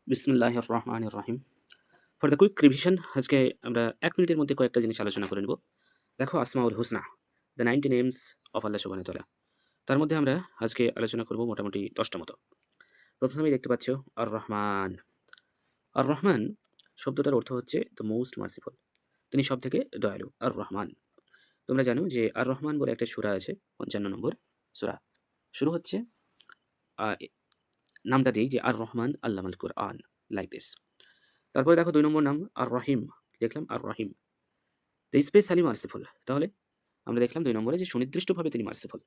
বিসমিল্লাহির রহমানির রহিম। For the quick revision আজকে আমরা ১ মিনিটের মধ্যে কয়েকটা জিনিস আলোচনা করে নেব। দেখো Asmaul Husna, the 90 names of আল্লাহ সুবহানাহু ওয়া তাআলা। তার মধ্যে আমরা আজকে আলোচনা করব মোটামুটি ১০ টা মতো। প্রথমেই দেখতে পাচ্ছ আর রহমান। আর রহমান শব্দটার অর্থ হচ্ছে দ্য মোস্ট মার্সিফুল। তিনি সবথেকে দয়ালু। আর রহমান। তোমরা জানো যে আর রহমান বলে একটা সূরা আছে ৫৫ নম্বর সূরা। শুরু হচ্ছে আ এ নামটা দিয়েই যে আর রহমান আল্লামাল কুরআন লাইক দিস। তারপরে দেখো ২ নম্বর নাম আর রহিম। দেখলাম আর রহিম। The especially merciful. তাহলে আমরা দেখলাম ২ নম্বরে যে সুনির্দিষ্টভাবে তিনি মার্সিফুল।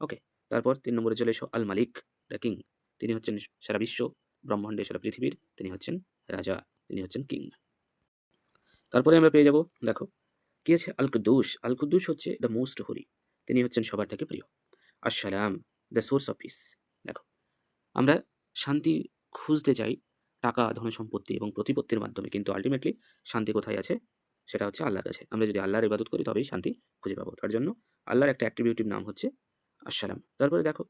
ওকে। তারপর ৩ নম্বরে চলে এসো আল মালিক, দ্য কিং। তিনি হচ্ছেন সারা বিশ্ব, ব্রহ্মাণ্ডের, সারা পৃথিবীর তিনি হচ্ছেন রাজা, তিনি হচ্ছেন কিং। তারপরে আমরা পেয়ে যাব, দেখো কি আছে, আল কুদ্দুস। আল কুদ্দুস হচ্ছে দ্য মোস্ট হোলি, তিনি হচ্ছেন সবার থেকে প্রিয়। আসসালাম, দ্য সোর্স অফ পিস। দেখো আমরা শান্তি খুঁজতে চাই টাকা, ধনসম্পত্তি এবং প্রতিপত্তির মাধ্যমে, কিন্তু আল্টিমেটলি শান্তি কোথায় আছে? সেটা হচ্ছে আল্লাহর কাছে। আমরা যদি আল্লাহর ইবাদত করি তবেই শান্তি খুঁজে পাবো। তার জন্য আল্লাহর একটা অ্যাট্রিবিউটিভ নাম হচ্ছে আসসালাম। তারপরে দেখো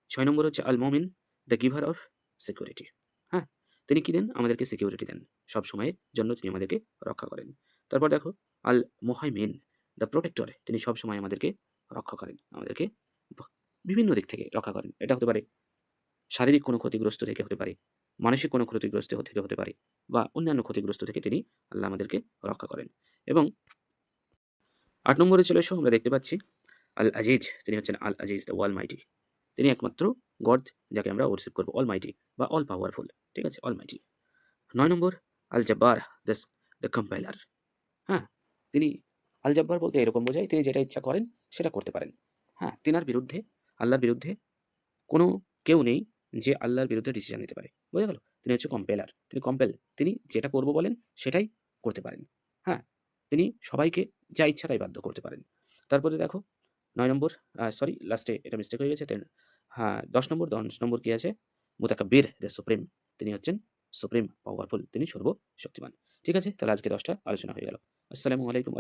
৬ নম্বর হচ্ছে আল মুমিন, দ্য গিভার অফ সিকিউরিটি। হ্যাঁ, তিনি কি দেন? আমাদেরকে সিকিউরিটি দেন। সব সময়ের জন্য তিনি আমাদেরকে রক্ষা করেন। তারপর দেখো আল মুহাইমিন, দ্য প্রোটেক্টর। তিনি সবসময় আমাদেরকে রক্ষা করেন, আমাদেরকে ব- বিভিন্ন দিক থেকে রক্ষা করেন। এটা হতে পারে শারীরিক কোনো ক্ষতিগ্রস্ত থেকে হতে পারে, মানসিক কোনো ক্ষতিগ্রস্ত থেকে হতে পারে, বা অন্যান্য ক্ষতিগ্রস্ত থেকে তিনি আল্লাহ আমাদেরকে রক্ষা করেন। এবং ৮ নম্বরে চলে এসো, আমরা দেখতে পাচ্ছি আল আজিজ। তিনি হচ্ছেন আল আজিজ, দ্য ওয়াল মাইটি। তিনি একমাত্র গড যাকে আমরা ওয়ার্শিপ করবো, অল মাইটি বা অল পাওয়ারফুল। ঠিক আছে, অল মাইটি। ৯ নম্বর আল জব্বার, দ্য দ্য কম্পাইলার। হ্যাঁ, তিনি আল জব্বার বলতে এরকম বোঝায় তিনি যেটা ইচ্ছা করেন সেটা করতে পারেন। হ্যাঁ, তিনার বিরুদ্ধে, আল্লাহর বিরুদ্ধে কোনো কেউ নেই যে আল্লাহর বিরুদ্ধে ডিসিশন নিতে পারে। বোঝা গেল? তিনি হচ্ছে কম্পেলার। তিনি কম্পেল, তিনি যেটা করব বলেন সেটাই করতে পারেন। হ্যাঁ? তিনি সবাইকে যা ইচ্ছা তাই বাধ্য করতে পারেন। তারপরে দেখো ৯ নম্বর, সরি লাস্টে এটা মিস্টেক হয়ে গেছে। হ্যাঁ, ১০ নম্বর কি আছে? মুতাকাব্বির, দ্য সুপ্রিম। তিনি হচ্ছেন সুপ্রিম পাওয়ারফুল, তিনি সর্বশক্তিমান। ঠিক আছে? তাহলে আজকে ১০ টা আলোচনা হয়ে গেল। আসসালামু আলাইকুম।